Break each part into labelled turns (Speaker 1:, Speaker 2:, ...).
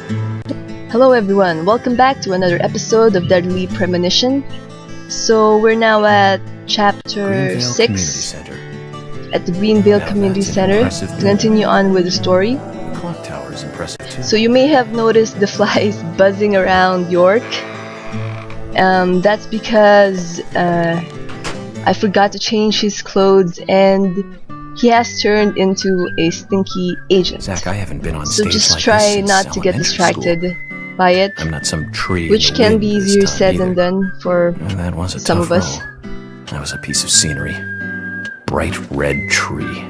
Speaker 1: Hello everyone, welcome back to another episode of Deadly Premonition. So we're now at chapter 6 at the Greenvale Community Center to continue on with the story.
Speaker 2: The clock tower is impressive too.
Speaker 1: So you may have noticed the flies buzzing around York. That's because I forgot to change his clothes and he has turned into a Stinky Agent.
Speaker 2: Zach, I haven't been on
Speaker 1: So
Speaker 2: stage
Speaker 1: just
Speaker 2: like
Speaker 1: try
Speaker 2: this since
Speaker 1: not to get distracted by it,
Speaker 2: I'm not some tree
Speaker 1: which
Speaker 2: in the
Speaker 1: can
Speaker 2: wind
Speaker 1: be
Speaker 2: this
Speaker 1: easier
Speaker 2: time
Speaker 1: said
Speaker 2: either.
Speaker 1: than done for
Speaker 2: And that was a
Speaker 1: some
Speaker 2: tough
Speaker 1: of us.
Speaker 2: roll. That was a piece of scenery. Bright red tree.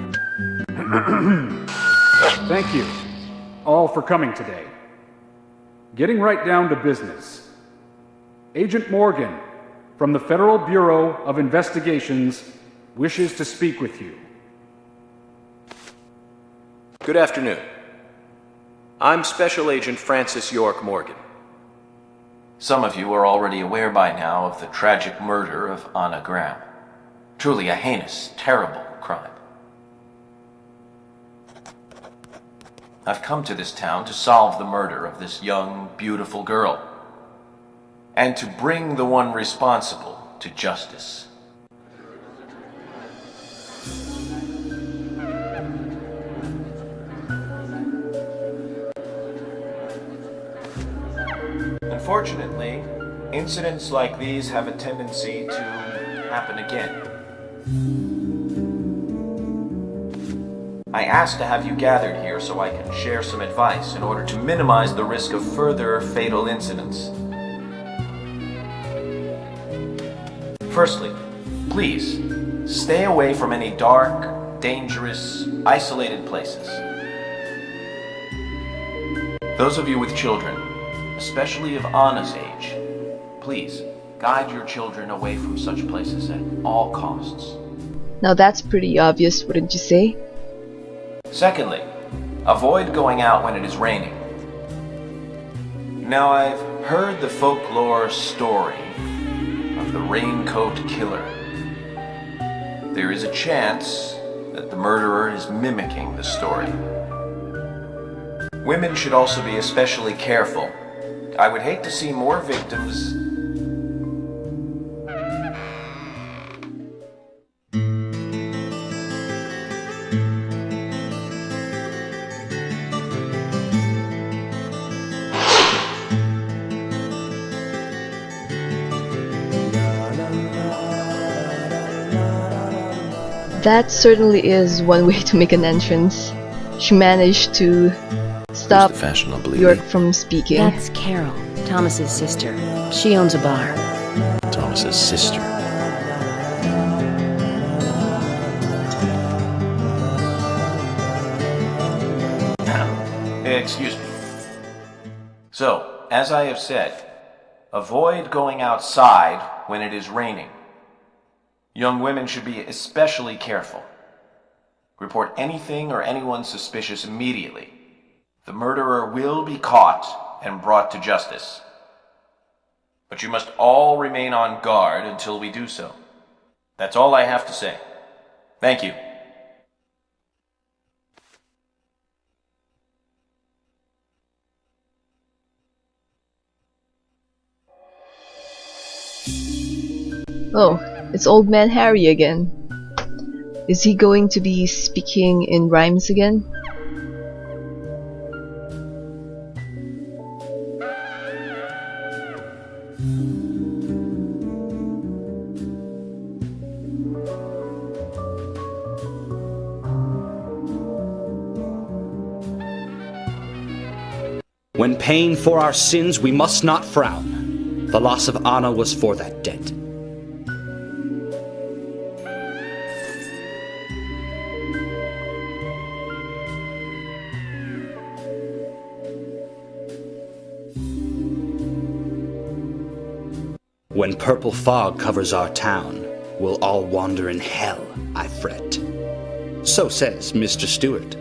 Speaker 3: Thank you all for coming today. Getting right down to business. Agent Morgan from the Federal Bureau of Investigations wishes to speak with you.
Speaker 4: Good afternoon. I'm Special Agent Francis York Morgan. Some of you are already aware by now of the tragic murder of Anna Graham. Truly a heinous, terrible crime. I've come to this town to solve the murder of this young, beautiful girl, and to bring the one responsible to justice. Unfortunately, incidents like these have a tendency to happen again. I asked to have you gathered here so I can share some advice in order to minimize the risk of further fatal incidents. Firstly, please, stay away from any dark, dangerous, isolated places. Those of you with children, especially of Anna's age, please guide your children away from such places at all costs.
Speaker 1: Now that's pretty obvious, wouldn't you say?
Speaker 4: Secondly, avoid going out when it is raining. Now, I've heard the folklore story of the Raincoat Killer. There is a chance that the murderer is mimicking the story. Women should also be especially careful. I would hate to see more victims.
Speaker 1: That certainly is one way to make an entrance. She managed to stop
Speaker 2: Who's the fashionable
Speaker 1: York
Speaker 2: lady?
Speaker 1: from speaking.
Speaker 5: That's Carol, Thomas's sister. She owns a bar.
Speaker 2: Thomas's sister.
Speaker 4: Excuse me. So, as I have said, avoid going outside when it is raining. Young women should be especially careful. Report anything or anyone suspicious immediately. The murderer will be caught and brought to justice. But you must all remain on guard until we do so. That's all I have to say. Thank you.
Speaker 1: Oh, it's Old Man Harry again. Is he going to be speaking in rhymes again?
Speaker 6: When paying for our sins, we must not frown. The loss of Anna was for that debt. When purple fog covers our town, we'll all wander in hell, I fret. So says Mr. Stewart.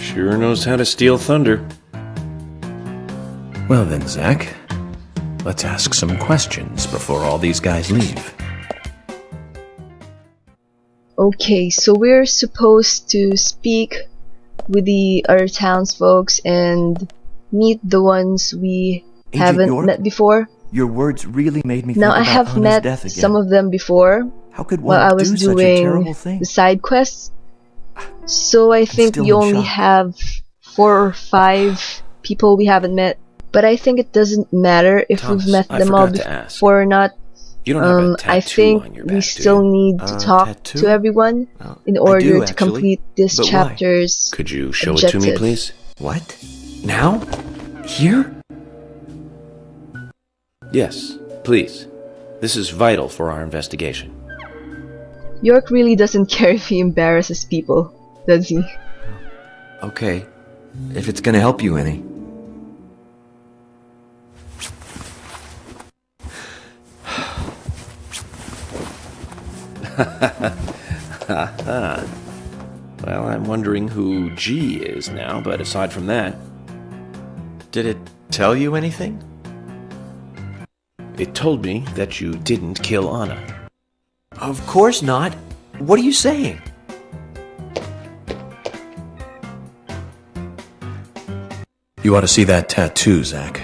Speaker 2: Sure knows how to steal thunder. Well then, Zach, let's ask some questions before all these guys leave.
Speaker 1: Okay, so we're supposed to speak with the other townsfolk and meet the ones we haven't met before.
Speaker 7: Your words really made me think
Speaker 1: Now I
Speaker 7: about
Speaker 1: have
Speaker 7: Anna's
Speaker 1: met
Speaker 7: death again.
Speaker 1: some of them before
Speaker 7: How could
Speaker 1: while
Speaker 7: one
Speaker 1: I was
Speaker 7: do such a
Speaker 1: doing
Speaker 7: terrible thing?
Speaker 1: the side quests. So I think
Speaker 7: still
Speaker 1: we
Speaker 7: in
Speaker 1: only
Speaker 7: shock.
Speaker 1: have 4 or 5 people we haven't met. But I think it doesn't matter if
Speaker 2: Thomas,
Speaker 1: we've met
Speaker 2: I
Speaker 1: them all
Speaker 2: forgot to ask.
Speaker 1: before or not.
Speaker 2: You don't have a tattoo
Speaker 1: I think
Speaker 2: on your
Speaker 1: we
Speaker 2: back,
Speaker 1: still
Speaker 2: do you?
Speaker 1: need to talk
Speaker 7: tattoo?
Speaker 1: to everyone in
Speaker 7: I
Speaker 1: order
Speaker 7: do,
Speaker 1: to
Speaker 7: actually.
Speaker 1: complete this
Speaker 7: But why?
Speaker 1: chapter's
Speaker 2: Could you show it to me,
Speaker 1: objective.
Speaker 2: please?
Speaker 7: What? Now? Here?
Speaker 2: Yes, please. This is vital for our investigation.
Speaker 1: York really doesn't care if he embarrasses people, does he?
Speaker 7: Okay. If it's gonna help you any.
Speaker 2: Well, I'm wondering who G is now, but aside from that,
Speaker 7: Did it tell you anything?
Speaker 2: it told me that you didn't kill Anna.
Speaker 7: Of course not. What are you saying?
Speaker 2: You ought to see that tattoo, Zach.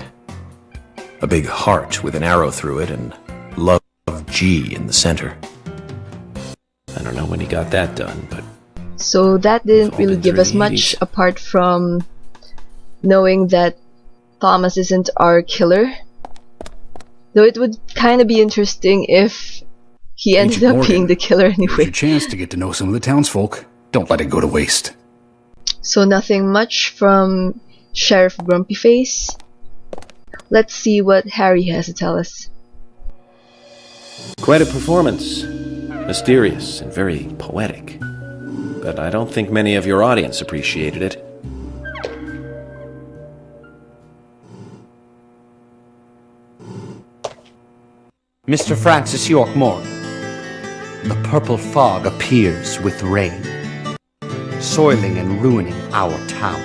Speaker 2: A big heart with an arrow through it and love G in the center. I don't know when he got that done, but
Speaker 1: So that didn't
Speaker 2: all
Speaker 1: really
Speaker 2: been
Speaker 1: give
Speaker 2: through
Speaker 1: us
Speaker 2: the
Speaker 1: much
Speaker 2: 80s.
Speaker 1: apart from knowing that Thomas isn't our killer. Though it would kind of be interesting if he ended
Speaker 3: Agent
Speaker 1: up
Speaker 3: Morgan,
Speaker 1: being the killer
Speaker 3: Here's
Speaker 1: anyway.
Speaker 3: your chance to get to know some of the townsfolk. Don't let it go to waste.
Speaker 1: So nothing much from Sheriff Grumpy Face. Let's see what Harry has to tell us.
Speaker 2: quite a performance. Mysterious and very poetic. But I don't think many of your audience appreciated it.
Speaker 6: Mr. Francis York Morgan, the purple fog appears with rain, soiling and ruining our town.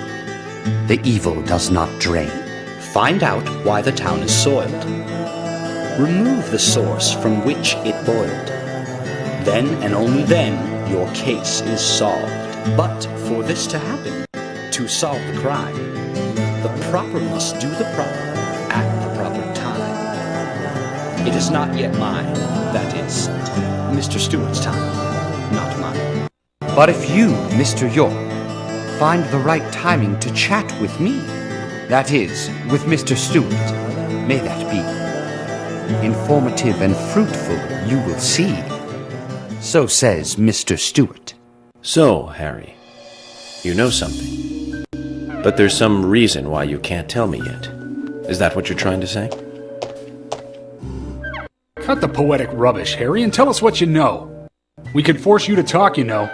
Speaker 6: The evil does not drain. Find out why the town is soiled. Remove the source from which it boiled. Then and only then your case is solved. But for this to happen, to solve the crime, the proper must do the proper at the proper time. It is not yet mine, that is, Mr. Stewart's time, not mine. But if you, Mr. York, find the right timing to chat with me, that is, with Mr. Stewart, may that be. Informative and fruitful, you will see. So says Mr. Stewart.
Speaker 2: So, Harry, you know something. But there's some reason why you can't tell me yet. Is that what you're trying to say?
Speaker 3: Cut the poetic rubbish, Harry, and tell us what you know. We could force you to talk, you know.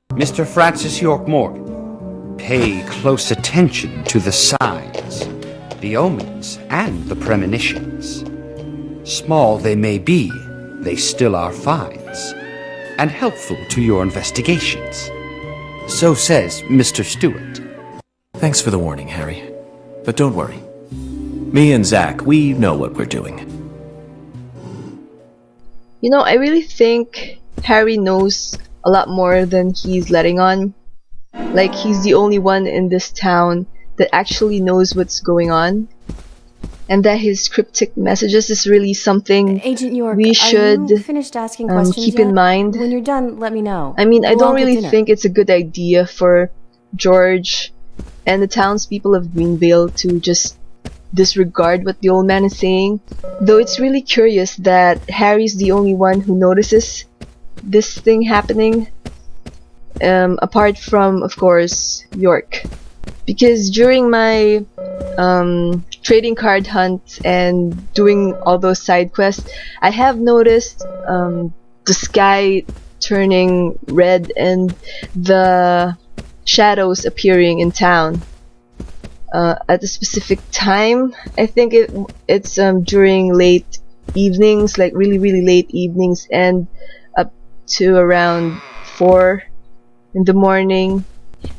Speaker 6: Mr. Francis York Morgan, pay close attention to the signs, the omens, and the premonitions. Small they may be, they still are finds, and helpful to your investigations. So says Mr. Stewart.
Speaker 2: Thanks for the warning, Harry. But don't worry. Me and Zach, we know what we're doing.
Speaker 1: You know, I really think Harry knows a lot more than he's letting on. Like, he's the only one in this town that actually knows what's going on. And that his cryptic messages is really something
Speaker 5: Agent York,
Speaker 1: we
Speaker 5: are
Speaker 1: should
Speaker 5: you finished asking questions
Speaker 1: keep
Speaker 5: yet?
Speaker 1: in mind.
Speaker 5: When you're done, let me know.
Speaker 1: I mean, I
Speaker 5: We'll
Speaker 1: don't
Speaker 5: all get
Speaker 1: really
Speaker 5: dinner.
Speaker 1: think it's a good idea for George and the townspeople of Greenvale to just disregard what the old man is saying. Though it's really curious that Harry's the only one who notices this thing happening. Apart from, of course, York. Because during my trading card hunt and doing all those side quests, I have noticed the sky turning red and the shadows appearing in town at a specific time. I think it's during late evenings, like really late evenings, and to around 4 in the morning,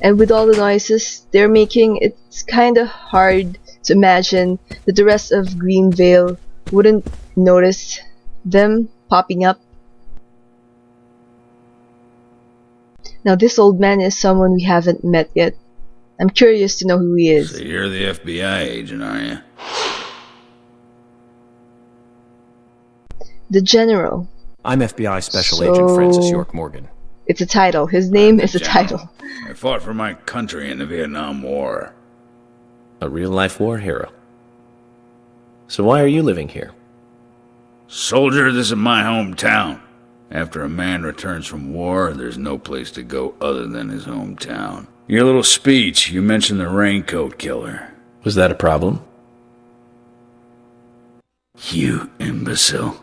Speaker 1: and with all the noises they're making, it's kinda hard to imagine that the rest of Greenvale wouldn't notice them popping up. Now this old man is someone we haven't met yet. I'm curious to know who he is.
Speaker 8: So you're the FBI agent, are you?
Speaker 1: The General.
Speaker 2: I'm FBI Special Agent Francis York Morgan.
Speaker 1: It's a title. His name is a title.
Speaker 8: I fought for my country in the Vietnam War.
Speaker 2: A real-life war hero. So why are you living here?
Speaker 8: Soldier, this is my hometown. After a man returns from war, there's no place to go other than his hometown. Your little speech, you mentioned the Raincoat Killer.
Speaker 2: Was that a problem?
Speaker 8: You imbecile.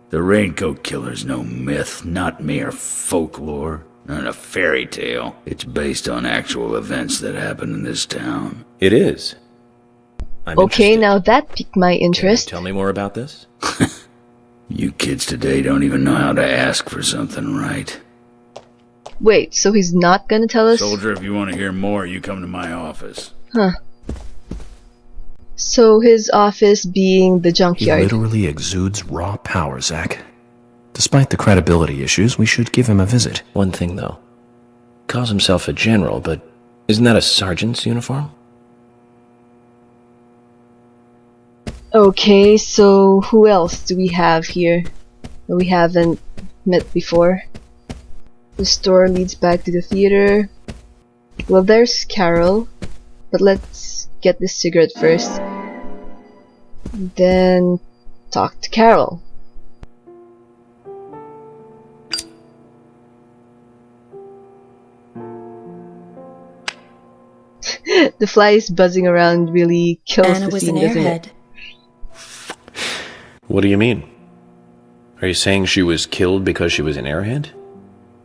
Speaker 8: The Raincoat Killer's no myth, not mere folklore, not a fairy tale. It's based on actual events that happen in this town.
Speaker 2: It is. I'm
Speaker 1: okay,
Speaker 2: interested.
Speaker 1: now that piqued my interest.
Speaker 2: Can you tell me more about this?
Speaker 8: You kids today don't even know how to ask for something right.
Speaker 1: Wait, so he's not gonna tell us?
Speaker 8: Soldier, if you want to hear more, you come to my office.
Speaker 1: Huh. So his office being the junkyard.
Speaker 2: He literally exudes raw power, Zach. Despite the credibility issues, we should give him a visit. One thing, though. Calls himself a general, but isn't that a sergeant's uniform?
Speaker 1: Okay, so who else do we have here that we haven't met before? The store leads back to the theater. Well, there's Carol, but let's get this cigarette first. Then talk to Carol. The flies buzzing around really kills
Speaker 5: Anna
Speaker 1: the
Speaker 5: was
Speaker 1: scene,
Speaker 5: an
Speaker 1: doesn't
Speaker 5: airhead.
Speaker 1: it?
Speaker 2: What do you mean? Are you saying she was killed because she was an airhead?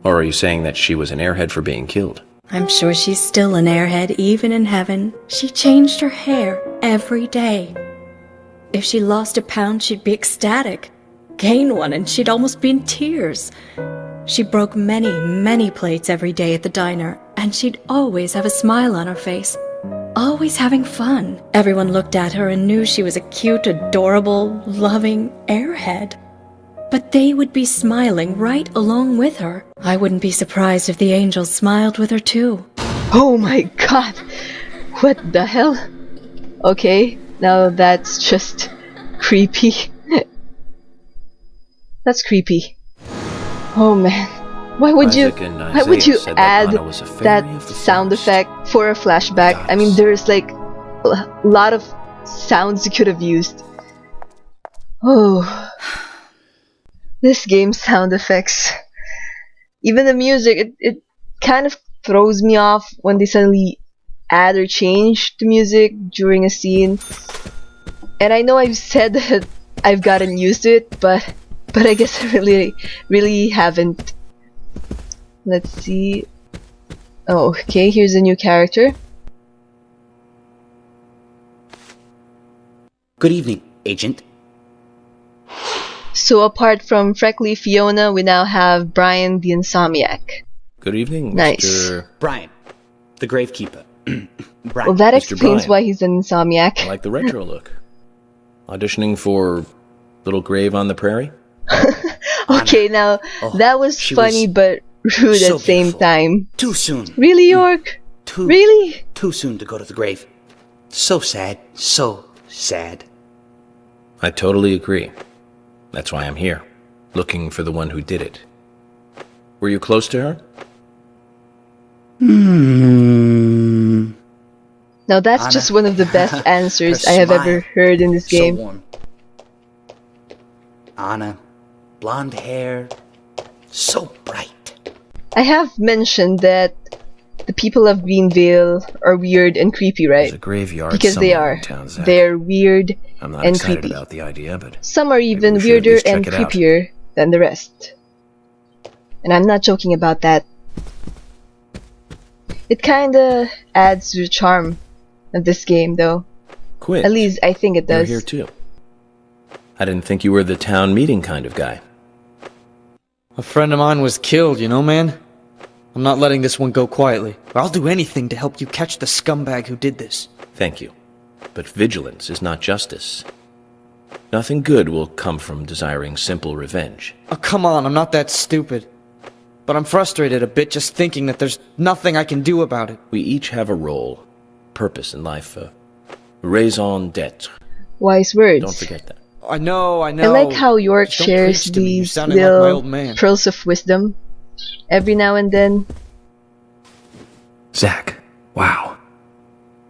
Speaker 2: Or are you saying that she was an airhead for being killed?
Speaker 5: I'm sure she's still an airhead, even in heaven. She changed her hair every day. If she lost a pound, she'd be ecstatic. Gain one, and she'd almost be in tears. She broke many, many plates every day at the diner, and she'd always have a smile on her face. Always having fun. Everyone looked at her and knew she was a cute, adorable, loving airhead. But they would be smiling right along with her. I wouldn't be surprised if the angels smiled with her too.
Speaker 1: Oh my god! What the hell? Okay, now that's just creepy. That's creepy. Oh man. Why would you add that sound effect for a flashback? I mean, there's like a lot of sounds you could have used. Oh. This game's sound effects. Even the music, it kind of throws me off when they suddenly add or change the music during a scene. And I know I've said that I've gotten used to it, but I guess I really haven't. Let's see. Oh, okay, here's a new character.
Speaker 9: Good evening, Agent.
Speaker 1: So apart from Freckly Fiona, we now have Brian the Insomniac.
Speaker 2: Good evening,
Speaker 1: nice.
Speaker 2: Mr.
Speaker 9: Brian, the Gravekeeper.
Speaker 1: Well, that
Speaker 2: Mr.
Speaker 1: explains
Speaker 2: Brian.
Speaker 1: why he's an Insomniac.
Speaker 2: I like the retro look. Auditioning for Little Grave on the Prairie?
Speaker 1: Okay, now that was funny but rude
Speaker 9: so
Speaker 1: at the same
Speaker 9: beautiful.
Speaker 1: time.
Speaker 9: Too soon.
Speaker 1: Really, York? Really?
Speaker 9: Too soon to go to the grave. So sad. So sad.
Speaker 2: I totally agree. That's why I'm here, looking for the one who did it. Were you close to her?
Speaker 1: Now that's
Speaker 9: Anna.
Speaker 1: just one of the best answers
Speaker 9: Her
Speaker 1: I have
Speaker 9: smile.
Speaker 1: ever heard in this game.
Speaker 9: So warm. Anna, blonde hair, so bright.
Speaker 1: I have mentioned that the people of Greenvale are weird and creepy, right?
Speaker 2: There's a graveyard
Speaker 1: Because they
Speaker 2: somewhere
Speaker 1: are.
Speaker 2: in town, Zach.
Speaker 1: They're weird
Speaker 2: I'm not
Speaker 1: and
Speaker 2: excited
Speaker 1: creepy.
Speaker 2: about the idea, but
Speaker 1: Some are even
Speaker 2: we should at
Speaker 1: weirder
Speaker 2: least
Speaker 1: and
Speaker 2: check it out.
Speaker 1: creepier than the rest. And I'm not joking about that. It kinda adds to the charm of this game, though.
Speaker 2: quit.
Speaker 1: At least I think it
Speaker 2: You're
Speaker 1: does.
Speaker 2: here too. I didn't think you were the town meeting kind of guy.
Speaker 10: A friend of mine was killed, you know, man? I'm not letting this one go quietly. I'll do anything to help you catch the scumbag who did this.
Speaker 2: Thank you. But vigilance is not justice. Nothing good will come from desiring simple revenge.
Speaker 10: Oh, come on, I'm not that stupid. But I'm frustrated a bit just thinking that there's nothing I can do about it.
Speaker 2: We each have a role, purpose in life, raison d'etre.
Speaker 1: Wise words.
Speaker 2: Don't forget that.
Speaker 10: I know.
Speaker 1: I like how York
Speaker 10: Just don't
Speaker 1: shares
Speaker 10: preach to me, you're
Speaker 1: these
Speaker 10: sounding like my
Speaker 1: little
Speaker 10: old man.
Speaker 1: pearls of wisdom every now and then.
Speaker 2: Zach, wow.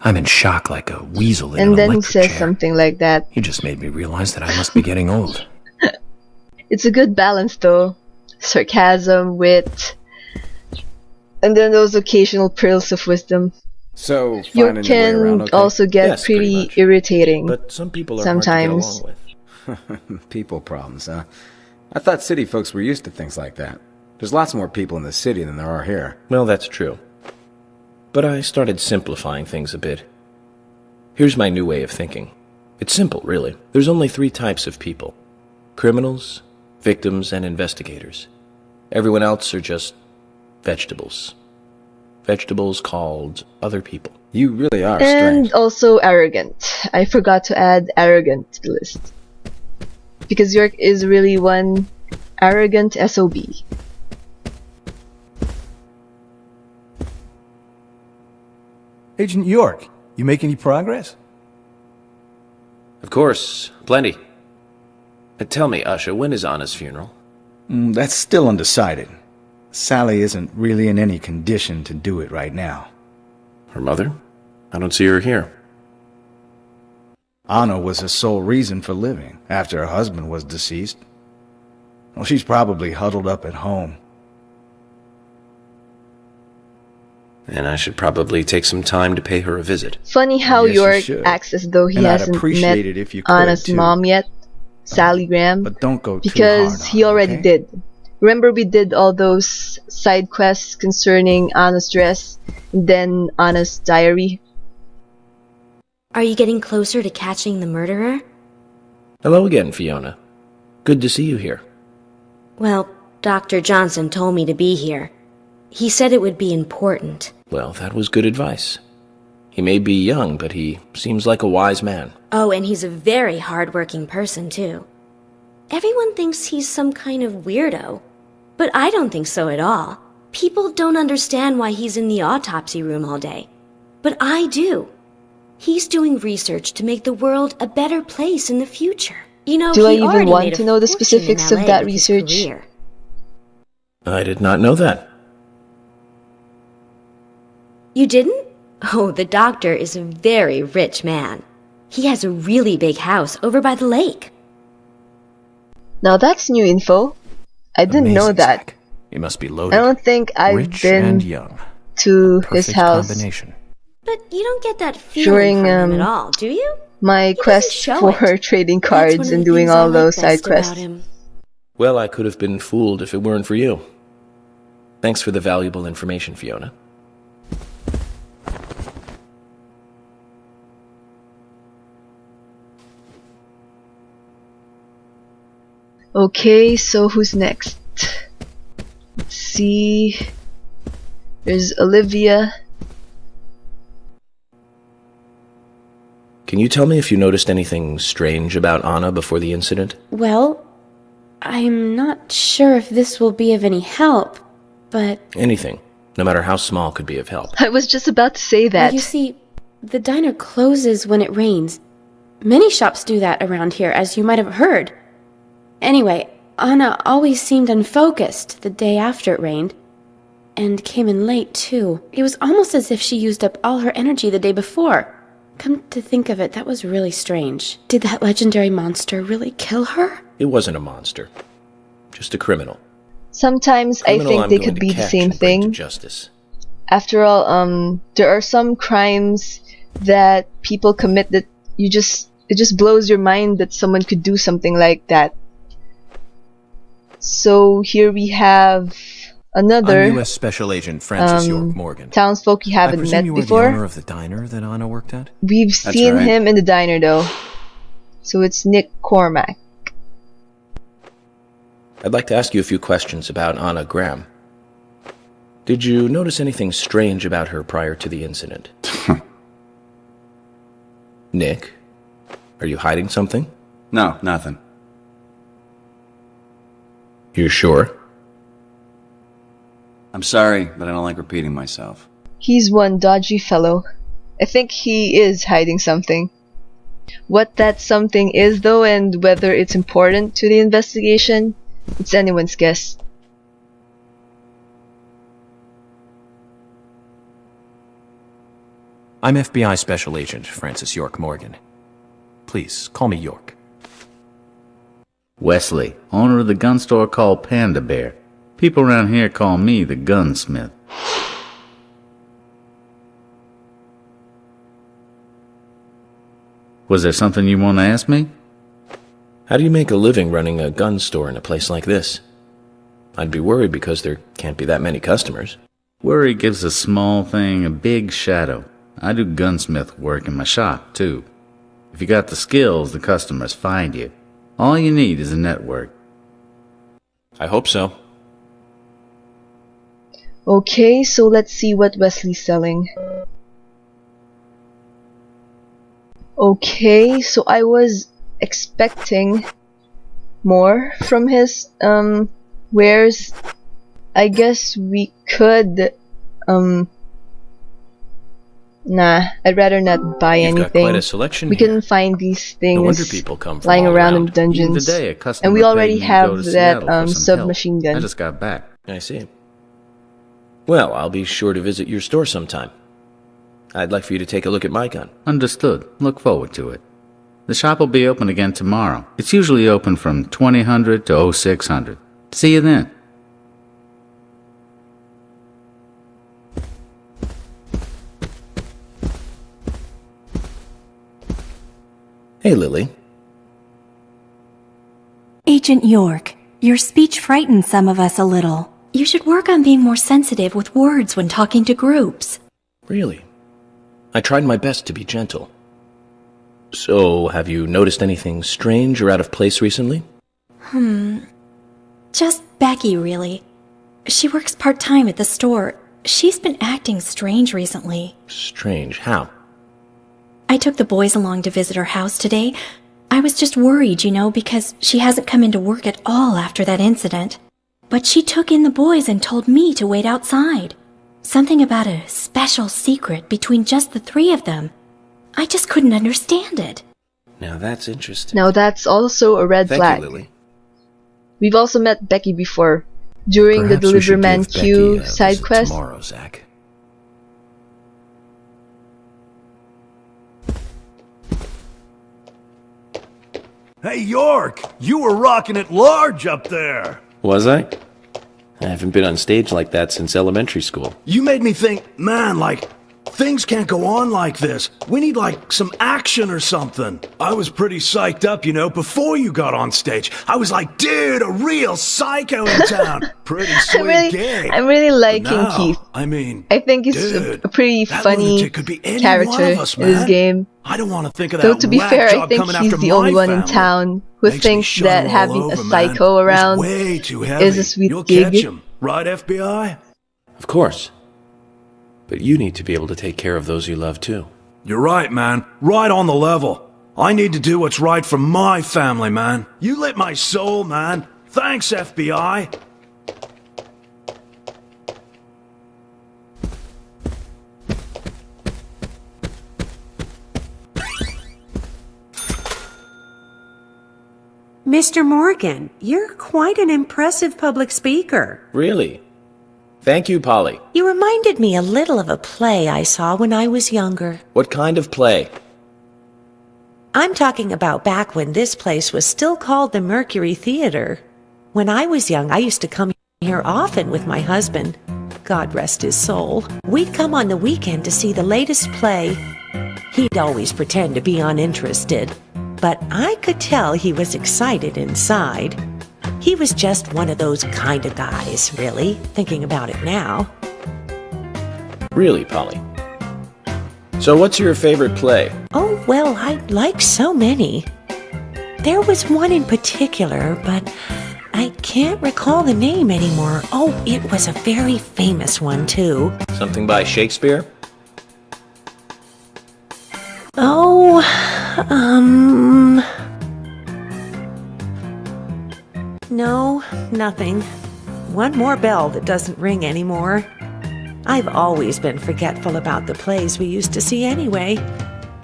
Speaker 2: I'm in shock like a weasel in an
Speaker 1: And then he
Speaker 2: electric
Speaker 1: says
Speaker 2: chair.
Speaker 1: something like that.
Speaker 2: He just made me realize that I must be getting old.
Speaker 1: It's a good balance though. Sarcasm, wit, and then those occasional pearls of wisdom.
Speaker 11: So,
Speaker 1: You
Speaker 11: finding your way
Speaker 1: can
Speaker 11: around okay?
Speaker 1: also get
Speaker 2: Yes, pretty
Speaker 1: pretty
Speaker 2: much.
Speaker 1: irritating
Speaker 2: But some people are
Speaker 1: sometimes.
Speaker 2: hard to get along with.
Speaker 11: People problems, huh? I thought city folks were used to things like that. There's lots more people in the city than there are here.
Speaker 2: Well, that's true. But I started simplifying things a bit. Here's my new way of thinking. It's simple, really. There's only 3 types of people. Criminals, victims, and investigators. Everyone else are just vegetables. Vegetables called other people.
Speaker 11: You really are
Speaker 1: And
Speaker 11: strange.
Speaker 1: also arrogant. I forgot to add arrogant to the list. Because York is really one arrogant SOB.
Speaker 12: Agent York, you make any progress?
Speaker 2: Of course, plenty. Tell me, Usha, when is Anna's funeral?
Speaker 12: That's still undecided. Sally isn't really in any condition to do it right now.
Speaker 2: Her mother? I don't see her here.
Speaker 12: Anna was her sole reason for living after her husband was deceased. Well, she's probably huddled up at home.
Speaker 2: And I should probably take some time to pay her a visit.
Speaker 1: Funny how
Speaker 12: Yes, you
Speaker 1: York
Speaker 12: should.
Speaker 1: acts as though he
Speaker 12: And I'd
Speaker 1: hasn't
Speaker 12: appreciate
Speaker 1: met
Speaker 12: it if you could,
Speaker 1: Anna's
Speaker 12: too.
Speaker 1: mom yet, Sally Graham,
Speaker 12: But don't go too
Speaker 1: because
Speaker 12: hard on
Speaker 1: he
Speaker 12: her,
Speaker 1: already
Speaker 12: okay?
Speaker 1: did. Remember we did all those side quests concerning Anna's dress, and then Anna's diary?
Speaker 5: Are you getting closer to catching the murderer?
Speaker 2: Hello again, Fiona. Good to see you here.
Speaker 5: Well, Dr. Johnson told me to be here. He said it would be important.
Speaker 2: Well, that was good advice. He may be young, but he seems like a wise man.
Speaker 5: Oh, and he's a very hard-working person, too. Everyone thinks he's some kind of weirdo, but I don't think so at all. People don't understand why he's in the autopsy room all day, but I do. He's doing research to make the world a better place in the future. You know,
Speaker 1: Do I
Speaker 5: he
Speaker 1: even
Speaker 5: already
Speaker 1: want
Speaker 5: made a
Speaker 1: to know the
Speaker 5: fortune in
Speaker 1: specifics of
Speaker 5: LA
Speaker 1: that
Speaker 5: with his
Speaker 1: research?
Speaker 5: career.
Speaker 2: I did not know that.
Speaker 5: You didn't? Oh, the doctor is a very rich man. He has a really big house over by the lake.
Speaker 1: Now that's new info. I didn't know
Speaker 2: Amazing,
Speaker 1: that.
Speaker 2: Zach. He must be loaded.
Speaker 1: I don't think I've
Speaker 2: Rich
Speaker 1: been
Speaker 2: and young.
Speaker 1: to
Speaker 2: Perfect
Speaker 1: his house
Speaker 2: combination.
Speaker 5: But you don't get that feeling
Speaker 1: during
Speaker 5: from him at all, do you?
Speaker 1: my
Speaker 5: doesn't
Speaker 1: quest
Speaker 5: show
Speaker 1: for
Speaker 5: it.
Speaker 1: trading
Speaker 5: That's one
Speaker 1: cards
Speaker 5: of
Speaker 1: and
Speaker 5: the
Speaker 1: doing
Speaker 5: things I
Speaker 1: all
Speaker 5: like
Speaker 1: those side
Speaker 5: best about
Speaker 1: quests.
Speaker 5: him.
Speaker 2: Well, I could have been fooled if it weren't for you. Thanks for the valuable information, Fiona.
Speaker 1: Okay, so who's next? Let's see. There's Olivia.
Speaker 2: Can you tell me if you noticed anything strange about Anna before the incident?
Speaker 13: Well, I'm not sure if this will be of any help, but...
Speaker 2: Anything, no matter how small, could be of help.
Speaker 1: I was just about to say
Speaker 13: Well,
Speaker 1: that.
Speaker 13: you see, the diner closes when it rains. Many shops do that around here, as you might have heard. Anyway, Anna always seemed unfocused the day after it rained. And came in late, too. It was almost as if she used up all her energy the day before. Come to think of it, that was really strange. Did that legendary monster really kill her?
Speaker 2: It wasn't a monster. Just a criminal.
Speaker 1: Sometimes I
Speaker 2: Criminal
Speaker 1: think
Speaker 2: I'm
Speaker 1: they
Speaker 2: going
Speaker 1: could
Speaker 2: to
Speaker 1: be the
Speaker 2: catch
Speaker 1: same
Speaker 2: and bring to
Speaker 1: thing.
Speaker 2: justice.
Speaker 1: After all, there are some crimes that people commit that it just blows your mind that someone could do something like that. So here we have another
Speaker 2: I'm U.S. Special Agent Francis York Morgan.
Speaker 1: townsfolk you haven't
Speaker 2: I presume
Speaker 1: met
Speaker 2: you were
Speaker 1: before.
Speaker 2: the owner of the diner that Anna worked at?
Speaker 1: We've
Speaker 11: That's
Speaker 1: seen
Speaker 11: right.
Speaker 1: him in the diner though. So it's Nick Cormack.
Speaker 2: I'd like to ask you a few questions about Anna Graham. Did you notice anything strange about her prior to the incident? Nick, are you hiding something?
Speaker 11: No, nothing.
Speaker 2: You're sure?
Speaker 11: I'm sorry, but I don't like repeating myself.
Speaker 1: He's one dodgy fellow. I think he is hiding something. What that something is, though, and whether it's important to the investigation, it's anyone's guess.
Speaker 2: I'm FBI Special Agent Francis York Morgan. Please, call me York.
Speaker 8: Wesley, owner of the gun store called Panda Bear. People around here call me the gunsmith. Was there something you want to ask me?
Speaker 2: How do you make a living running a gun store in a place like this? I'd be worried because there can't be that many customers.
Speaker 8: Worry gives a small thing a big shadow. I do gunsmith work in my shop, too. If you got the skills, the customers find you. All you need is a network.
Speaker 2: I hope so.
Speaker 1: Okay, so let's see what Wesley's selling. Okay, so I was expecting more from his wares. I guess we could nah, I'd rather not buy
Speaker 2: You've
Speaker 1: anything.
Speaker 2: got quite a selection
Speaker 1: we
Speaker 2: here.
Speaker 1: couldn't find these things
Speaker 2: No wonder people come from
Speaker 1: lying
Speaker 2: all
Speaker 1: around in
Speaker 2: around.
Speaker 1: dungeons.
Speaker 8: Even today, a customer
Speaker 1: And we already
Speaker 8: paid me to go
Speaker 1: have
Speaker 8: to
Speaker 1: that
Speaker 8: Seattle for some
Speaker 1: submachine
Speaker 8: help.
Speaker 1: gun.
Speaker 8: I just got back.
Speaker 2: I see. Well, I'll be sure to visit your store sometime. I'd like for you to take a look at my gun.
Speaker 8: Understood. Look forward to it. The shop will be open again tomorrow. It's usually open from 2000 to 0600. See you then.
Speaker 2: Hey, Lily.
Speaker 5: Agent York, your speech frightens some of us a little. You should work on being more sensitive with words when talking to groups.
Speaker 2: Really? I tried my best to be gentle. So, have you noticed anything strange or out of place recently?
Speaker 5: Just Becky, really. She works part-time at the store. She's been acting strange recently.
Speaker 2: Strange? How?
Speaker 5: I took the boys along to visit her house today. I was just worried, because she hasn't come into work at all after that incident. But she took in the boys and told me to wait outside. Something about a special secret between just the three of them. I just couldn't understand it.
Speaker 2: Now that's interesting.
Speaker 1: Now that's also a red
Speaker 2: Thank
Speaker 1: flag.
Speaker 2: you, Lily.
Speaker 1: We've also met Becky before, during
Speaker 2: Perhaps
Speaker 1: the
Speaker 2: we should
Speaker 1: Deliverman
Speaker 2: give
Speaker 1: Q
Speaker 2: Becky a
Speaker 1: side
Speaker 2: visit
Speaker 1: quest.
Speaker 2: tomorrow, Zach.
Speaker 14: Hey, York! You were rocking it large up there!
Speaker 2: Was I? I haven't been on stage like that since elementary school.
Speaker 14: You made me think, man, things can't go on like this. We need, some action or something. I was pretty psyched up, before you got on stage. I was like, dude, a real psycho in town. Pretty sweet gig.
Speaker 1: I'm really liking
Speaker 14: now,
Speaker 1: Keith.
Speaker 14: I
Speaker 1: think he's
Speaker 14: dude,
Speaker 1: a pretty
Speaker 14: that
Speaker 1: funny
Speaker 14: lunatic could be any
Speaker 1: character
Speaker 14: one of us,
Speaker 1: in this
Speaker 14: man.
Speaker 1: game.
Speaker 14: I don't want to think of
Speaker 1: Though
Speaker 14: that
Speaker 1: to be
Speaker 14: whack
Speaker 1: fair, I
Speaker 14: job
Speaker 1: think
Speaker 14: coming
Speaker 1: he's
Speaker 14: after
Speaker 1: the only
Speaker 14: my
Speaker 1: one in
Speaker 14: family.
Speaker 1: town who
Speaker 14: Makes me
Speaker 1: thinks
Speaker 14: shudder
Speaker 1: that
Speaker 14: all
Speaker 1: having
Speaker 14: over,
Speaker 1: a
Speaker 14: man.
Speaker 1: psycho around
Speaker 14: It's way too heavy.
Speaker 1: is a sweet
Speaker 14: You'll
Speaker 1: gig.
Speaker 14: catch him, right, FBI?
Speaker 2: Of course. But you need to be able to take care of those you love, too.
Speaker 14: You're right, man. Right on the level. I need to do what's right for my family, man. You lit my soul, man. Thanks, FBI.
Speaker 15: Mr. Morgan, you're quite an impressive public speaker.
Speaker 2: Really? Thank you, Polly.
Speaker 15: You reminded me a little of a play I saw when I was younger.
Speaker 2: What kind of play?
Speaker 15: I'm talking about back when this place was still called the Mercury Theater. When I was young, I used to come here often with my husband. God rest his soul. We'd come on the weekend to see the latest play. He'd always pretend to be uninterested, but I could tell he was excited inside. He was just one of those kind of guys, really, thinking about it now.
Speaker 2: Really, Polly? So what's your favorite play?
Speaker 15: Oh, well, I like so many. There was one in particular, but I can't recall the name anymore. Oh, it was a very famous one, too.
Speaker 2: Something by Shakespeare?
Speaker 15: Oh, No, nothing. One more bell that doesn't ring anymore. I've always been forgetful about the plays we used to see anyway.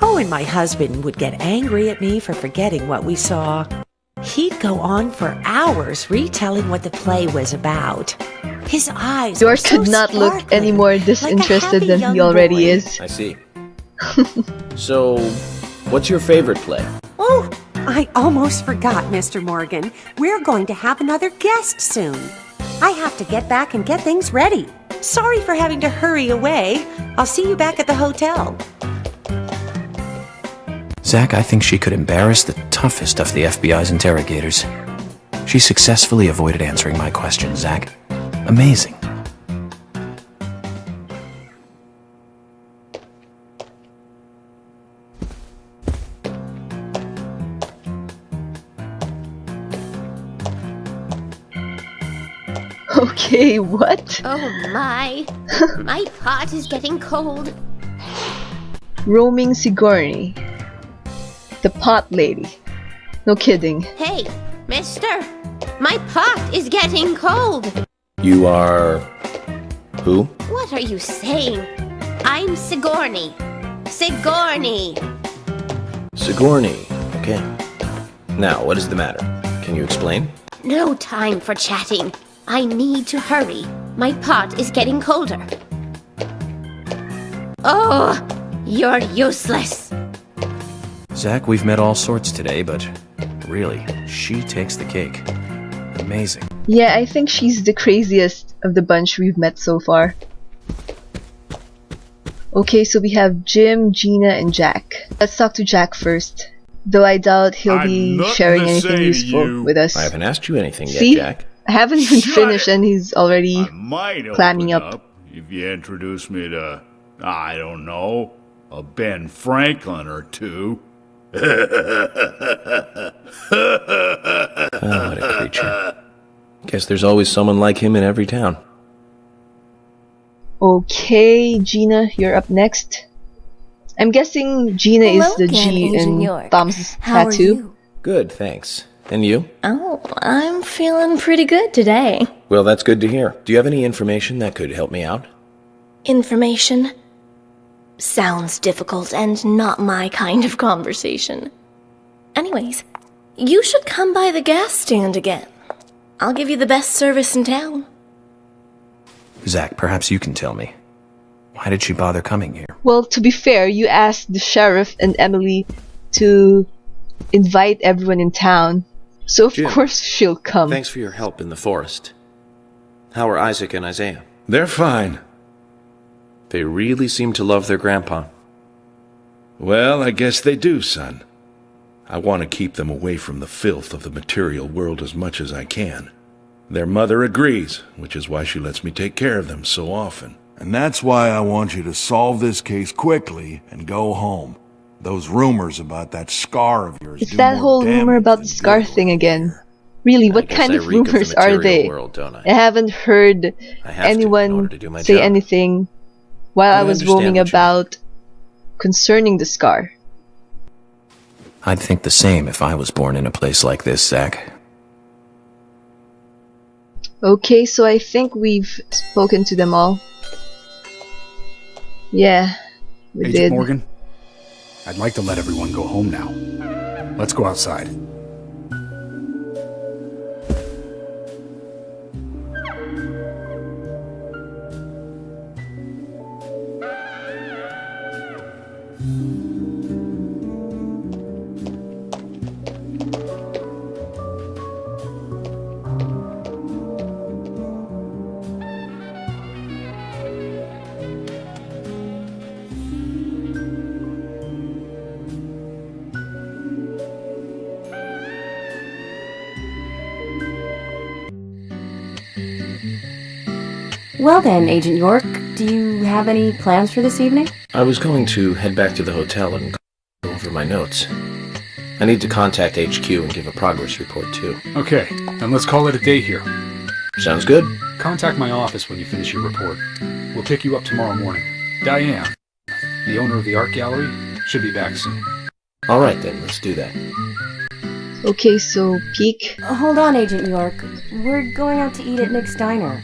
Speaker 15: Oh, and my husband would get angry at me for forgetting what we saw. He'd go on for hours retelling what the play was about. His eyes
Speaker 1: George could not look any more disinterested than he already is.
Speaker 2: I see. So, what's your favorite play?
Speaker 16: Oh, I almost forgot, Mr. Morgan. We're going to have another guest soon. I have to get back and get things ready.
Speaker 15: Sorry for having to hurry away. I'll see you back at the hotel.
Speaker 2: Zach, I think she could embarrass the toughest of the FBI's interrogators. She successfully avoided answering my question, Zach. Amazing.
Speaker 1: Okay, what?
Speaker 17: Oh my. My pot is getting cold.
Speaker 1: Roaming Sigourney. The pot lady. No kidding.
Speaker 17: Hey, mister. My pot is getting cold.
Speaker 2: You are... who?
Speaker 17: What are you saying? I'm Sigourney. Sigourney.
Speaker 2: Sigourney. Okay. Now, what is the matter? Can you explain?
Speaker 17: No time for chatting. I need to hurry. My pot is getting colder. Oh, you're useless.
Speaker 2: Zach, we've met all sorts today, but really, she takes the cake. Amazing.
Speaker 1: Yeah, I think she's the craziest of the bunch we've met so far. Okay, so we have Jim, Gina, and Jack. Let's talk to Jack first. Though I doubt he'll be sharing anything useful with us.
Speaker 2: I haven't asked you anything yet,
Speaker 1: See?
Speaker 2: Jack.
Speaker 1: I haven't even finished and he's already climbing up.
Speaker 8: If you introduce me to, I don't know, a Ben Franklin or two.
Speaker 2: Oh, what a creature. Guess there's always someone like him in every town.
Speaker 1: Okay, Gina, you're up next. I'm guessing Gina is the G in Tom's tattoo.
Speaker 2: Good, thanks. And you?
Speaker 5: Oh, I'm feeling pretty good today.
Speaker 2: Well, that's good to hear. Do you have any information that could help me out?
Speaker 5: Information? Sounds difficult and not my kind of conversation. Anyways, you should come by the gas stand again. I'll give you the best service in town.
Speaker 2: Zach, perhaps you can tell me. Why did she bother coming here?
Speaker 1: Well, to be fair, you asked the sheriff and Emily to invite everyone in town. So of course she'll come.
Speaker 2: Thanks for your help in the forest. How are Isaac and Isaiah?
Speaker 14: They're fine.
Speaker 2: They really seem to love their grandpa.
Speaker 14: Well, I guess they do, son. I want to keep them away from the filth of the material world as much as I can. Their mother agrees, which is why she lets me take care of them so often.
Speaker 18: And that's why I want you to solve this case quickly and go home. Those rumors about that scar of yours.
Speaker 1: It's that whole rumor about the scar thing again. Really, what kind of rumors are they? I haven't heard anyone say anything while I was roaming about concerning the scar.
Speaker 2: I'd think the same if I was born in a place like this, Zach.
Speaker 1: Okay, so I think we've spoken to them all. Yeah, we
Speaker 3: Agent
Speaker 1: did.
Speaker 3: Morgan, I'd like to let everyone go home now. Let's go outside.
Speaker 19: Well then, Agent York, do you have any plans for this evening?
Speaker 2: I was going to head back to the hotel and go over my notes. I need to contact HQ and give a progress report, too.
Speaker 3: Okay, then let's call it a day here.
Speaker 2: Sounds good.
Speaker 3: Contact my office when you finish your report. We'll pick you up tomorrow morning. Diane, the owner of the art gallery, should be back soon.
Speaker 2: Alright then, let's do that.
Speaker 1: Okay, so peek.
Speaker 19: Hold on, Agent York. We're going out to eat at Nick's Diner.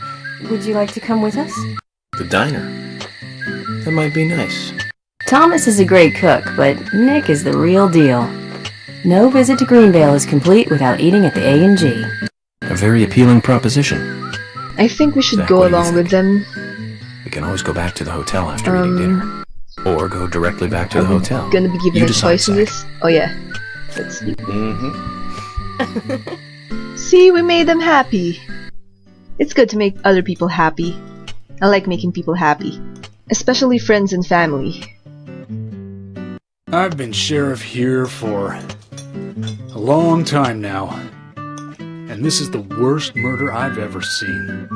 Speaker 19: Would you like to come with us?
Speaker 2: The diner? That might be nice.
Speaker 19: Thomas is a great cook, but Nick is the real deal. No visit to Greenvale is complete without eating at the A&G.
Speaker 2: A very appealing proposition.
Speaker 1: I think we should go along with them.
Speaker 2: We can always go back to the hotel after eating dinner. Or go directly back to the hotel.
Speaker 1: Gonna be given
Speaker 2: You
Speaker 1: a choice in
Speaker 2: decide,
Speaker 1: this? Oh yeah. Let's see. See, we made them happy. It's good to make other people happy. I like making people happy. Especially friends and family.
Speaker 3: I've been sheriff here for a long time now. And this is the worst murder I've ever seen.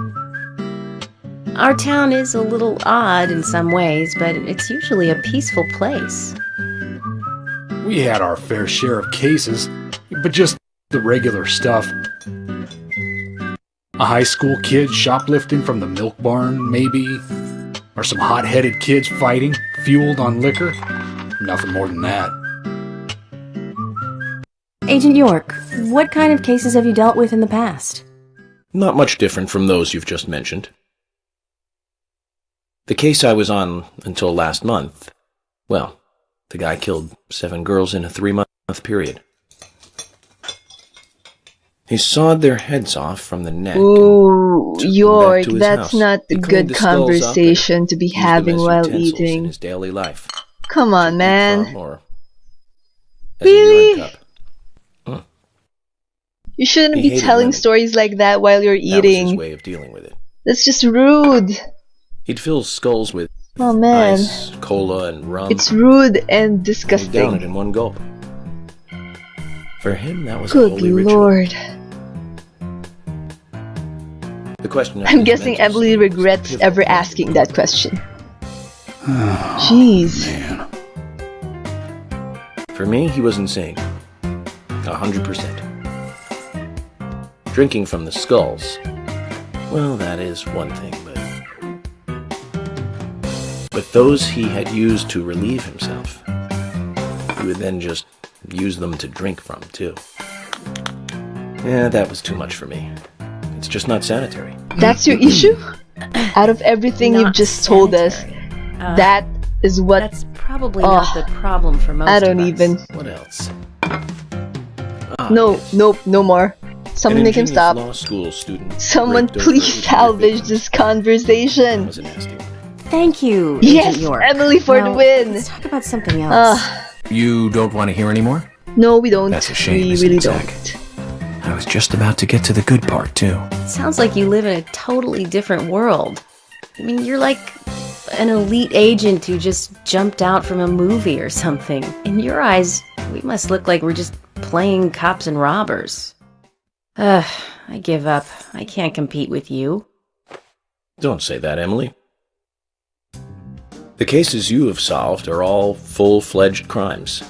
Speaker 13: Our town is a little odd in some ways, but it's usually a peaceful place.
Speaker 3: We had our fair share of cases, but just the regular stuff. A high school kid shoplifting from the milk barn, maybe? Or some hot-headed kids fighting, fueled on liquor? Nothing more than that.
Speaker 19: Agent York, what kind of cases have you dealt with in the past?
Speaker 2: Not much different from those you've just mentioned. The case I was on until last month, well, the guy killed 7 girls in a 3-month period. He sawed their heads off from the neck.
Speaker 1: Ooh, York,
Speaker 2: to his
Speaker 1: that's
Speaker 2: house.
Speaker 1: not
Speaker 2: He
Speaker 1: a
Speaker 2: cleaned
Speaker 1: good
Speaker 2: the skulls up
Speaker 1: conversation to be
Speaker 2: used them
Speaker 1: having
Speaker 2: as
Speaker 1: while
Speaker 2: utensils in
Speaker 1: eating.
Speaker 2: his daily life.
Speaker 1: Come on, man.
Speaker 2: From or as a urine
Speaker 1: Really?
Speaker 2: cup.
Speaker 1: You shouldn't
Speaker 2: He
Speaker 1: be
Speaker 2: hated
Speaker 1: telling
Speaker 2: women.
Speaker 1: stories like that while you're
Speaker 2: That was
Speaker 1: eating.
Speaker 2: his way of dealing with it.
Speaker 1: That's just rude.
Speaker 2: He'd fill skulls with
Speaker 1: Oh man.
Speaker 2: ice, cola, and rum.
Speaker 1: It's rude and
Speaker 2: And he'd down it
Speaker 1: disgusting.
Speaker 2: in one gulp. For him, that was a
Speaker 1: Good
Speaker 2: holy ritual.
Speaker 1: lord.
Speaker 2: The question of
Speaker 1: I'm
Speaker 2: his
Speaker 1: guessing
Speaker 2: mental
Speaker 1: Emily
Speaker 2: state was
Speaker 1: regrets
Speaker 2: pivotal.
Speaker 1: ever asking that question. Jeez.
Speaker 2: For me, he was insane. 100%. Drinking from the skulls. Well, that is one thing, but those he had used to relieve himself, he would then just use them to drink from, too. Yeah, that was too much for me. It's just not sanitary.
Speaker 1: That's your issue? Out of everything you've
Speaker 13: Not
Speaker 1: just told us, that is what...
Speaker 13: That's probably not the problem for most
Speaker 1: I don't
Speaker 13: of us.
Speaker 1: even...
Speaker 2: What else?
Speaker 1: No, nope, no more. Someone make him
Speaker 2: ingenious
Speaker 1: stop.
Speaker 2: law school student
Speaker 1: Someone
Speaker 2: raped over
Speaker 1: please
Speaker 2: 800
Speaker 1: salvage
Speaker 2: victims.
Speaker 1: this conversation.
Speaker 2: That was a nasty one.
Speaker 19: Thank you,
Speaker 1: Yes,
Speaker 19: Agent York.
Speaker 1: Emily for the
Speaker 19: Now,
Speaker 1: win.
Speaker 19: Let's talk about something else.
Speaker 2: You don't want to hear anymore?
Speaker 1: No, we don't.
Speaker 2: That's a shame,
Speaker 1: We
Speaker 2: isn't
Speaker 1: really
Speaker 2: it, Zach?
Speaker 1: don't.
Speaker 2: I was just about to get to the good part, too.
Speaker 13: Sounds like you live in a totally different world. I mean, you're like an elite agent who just jumped out from a movie or something. In your eyes, we must look like we're just playing cops and robbers. I give up. I can't compete with you.
Speaker 2: Don't say that, Emily. The cases you have solved are all full-fledged crimes.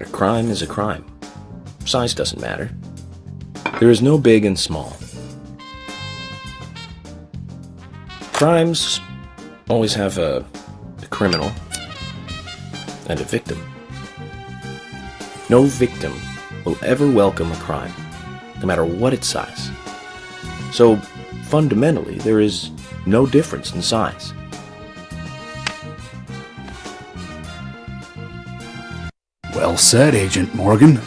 Speaker 2: A crime is a crime. Size doesn't matter. There is no big and small. Crimes always have a criminal and a victim. No victim will ever welcome a crime, no matter what its size. So, fundamentally, there is no difference in size.
Speaker 3: Well said, Agent Morgan.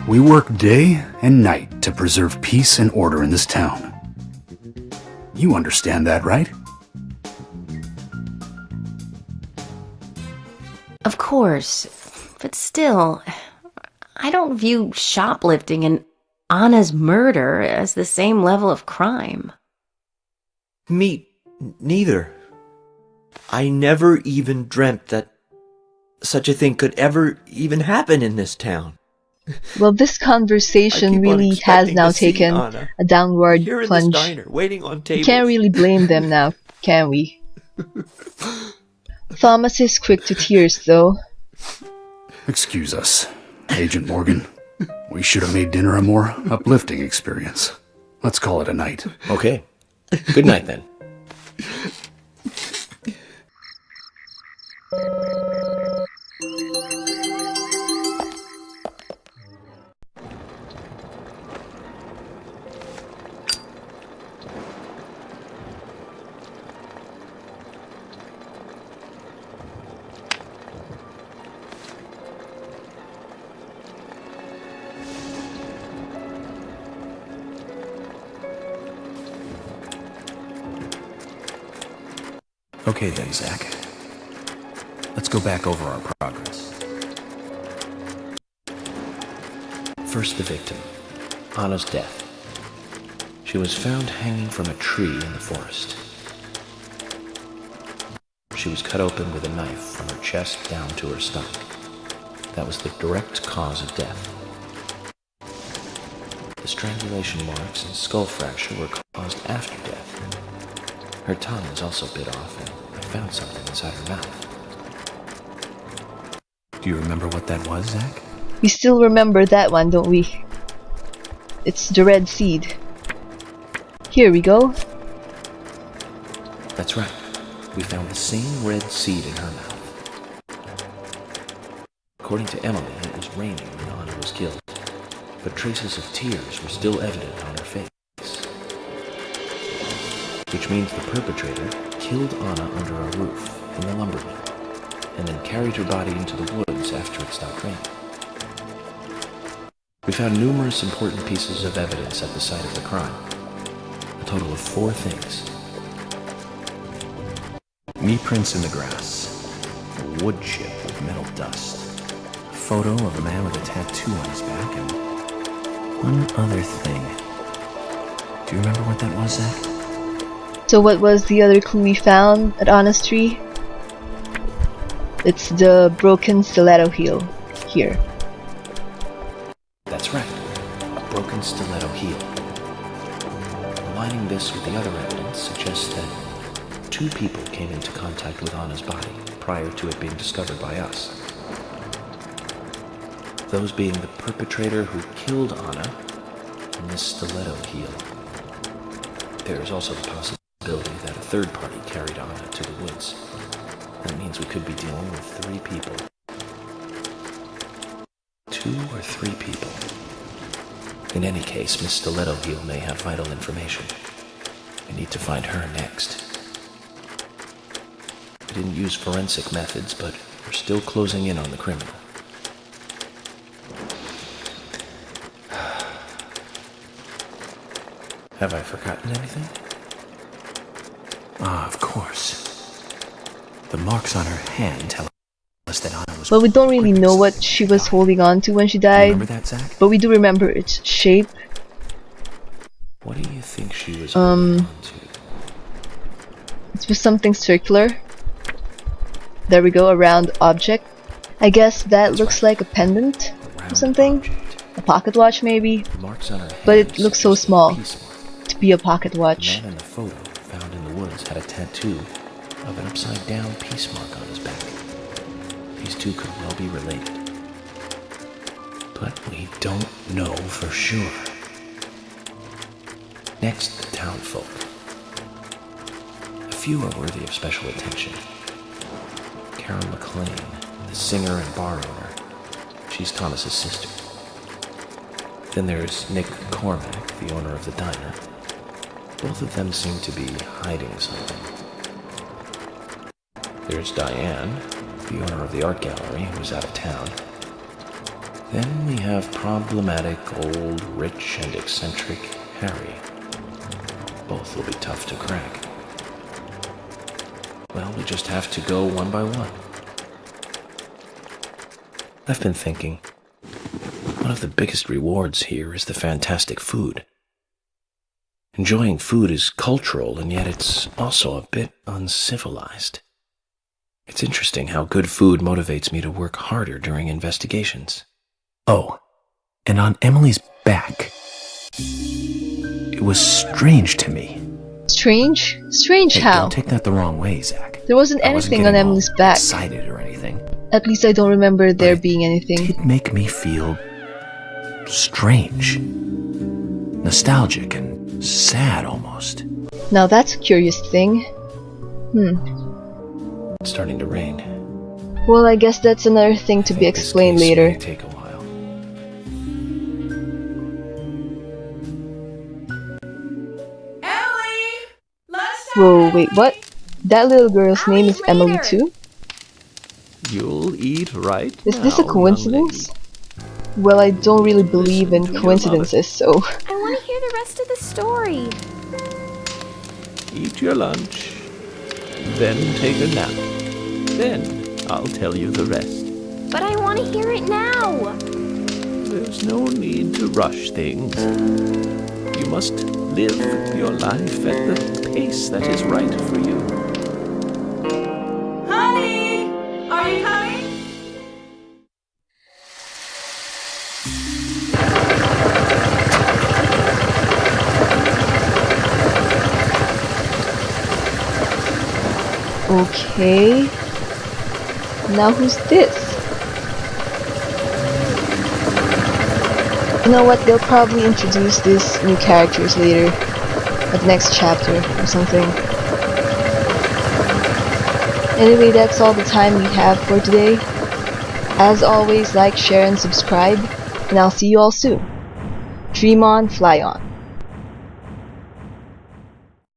Speaker 3: We work day and night to preserve peace and order in this town. You understand that, right?
Speaker 19: Of course. But still, I don't view shoplifting and Anna's murder as the same level of crime.
Speaker 7: Me neither. I never even dreamt that such a thing could ever even happen in this town.
Speaker 1: Well, this conversation
Speaker 7: I keep on
Speaker 1: really has
Speaker 7: expecting
Speaker 1: now
Speaker 7: to see
Speaker 1: taken
Speaker 7: Anna
Speaker 1: a downward
Speaker 7: here in
Speaker 1: plunge.
Speaker 7: this diner, waiting on
Speaker 1: We
Speaker 7: tables.
Speaker 1: can't really blame them now, can we? Thomas is quick to tears, though.
Speaker 3: Excuse us. Agent Morgan, we should have made dinner a more uplifting experience. Let's call it a night.
Speaker 2: Okay. Good night, then. Okay then, Zach. Let's go back over our progress. First, the victim, Anna's death. She was found hanging from a tree in the forest. She was cut open with a knife from her chest down to her stomach. That was the direct cause of death. The strangulation marks and skull fracture were caused after death. Her tongue was also bit off, and I found something inside her mouth. Do you remember what that was, Zach?
Speaker 1: We still remember that one, don't we? It's the red seed. Here we go.
Speaker 2: That's right. We found the same red seed in her mouth. According to Emily, it was raining when Anna was killed, but traces of tears were still evident on her face. Which means the perpetrator killed Anna under a roof in the lumber mill, and then carried her body into the woods after it stopped raining. We found numerous important pieces of evidence at the site of the crime. A total of 4 things. Knee prints in the grass, a wood chip with metal dust, a photo of a man with a tattoo on his back, and one other thing. Do you remember what that was, Zach?
Speaker 1: So what was the other clue we found at Anna's tree? It's the broken stiletto heel. Here.
Speaker 2: That's right. A broken stiletto heel. Aligning this with the other evidence suggests that 2 people came into contact with Anna's body prior to it being discovered by us. Those being the perpetrator who killed Anna and this stiletto heel. There is also the possibility that a third party carried Anna to the woods. That means we could be dealing with 3 people. 2 or 3 people. In any case, Miss Stiletto Heel may have vital information. We need to find her next. We didn't use forensic methods, but we're still closing in on the criminal. Have I forgotten anything? Ah, of course. The marks on her hand tell us that Anna was...
Speaker 1: Well, we don't really know what she was holding on to when she died.
Speaker 2: Remember that, Zach?
Speaker 1: But we do remember its shape.
Speaker 2: What do you think she was holding on to?
Speaker 1: It was something circular. There we go, a round object. I guess that looks like a pendant or something. A pocket watch, maybe. But it looks so small to be a pocket watch.
Speaker 2: The man in the photo found in the woods had a tattoo of an upside-down peace mark on his back. These 2 could well be related. But we don't know for sure. Next, the townfolk. A few are worthy of special attention. Carol McLean, the singer and bar owner. She's Thomas's sister. Then there's Nick Cormack, the owner of the diner. Both of them seem to be hiding something. There's Diane, the owner of the art gallery, who's out of town. Then we have problematic, old, rich, and eccentric Harry. Both will be tough to crack. Well, we just have to go one by one. I've been thinking, one of the biggest rewards here is the fantastic food. Enjoying food is cultural, and yet it's also a bit uncivilized. It's interesting how good food motivates me to work harder during investigations. Oh, and on Emily's back, it was strange to me.
Speaker 1: Strange? Strange
Speaker 2: Hey,
Speaker 1: how?
Speaker 2: Don't take that the wrong way, Zach.
Speaker 1: There wasn't anything on Emily's back.
Speaker 2: Excited or anything.
Speaker 1: At least I don't remember there being anything.
Speaker 2: It did make me feel strange, nostalgic, and sad almost.
Speaker 1: Now that's a curious thing.
Speaker 2: It's starting to rain.
Speaker 1: Well, I guess that's another thing to be explained later.
Speaker 2: Take a while.
Speaker 1: Whoa, wait, what? That little girl's name is Emily too?
Speaker 2: You'll eat right.
Speaker 1: Is this a coincidence? Well, I don't really believe in coincidences, so...
Speaker 20: I want to hear the rest of the story.
Speaker 2: Eat your lunch, then take a nap. Then I'll tell you the rest.
Speaker 20: But I want to hear it now.
Speaker 2: There's no need to rush things. You must live your life at the pace that is right for you.
Speaker 21: Honey, are you coming?
Speaker 1: Okay. Now who's this? You know what, they'll probably introduce these new characters later. At the next chapter or something. Anyway, that's all the time we have for today. As always, like, share, and subscribe. And I'll see you all soon. Dream on, fly on.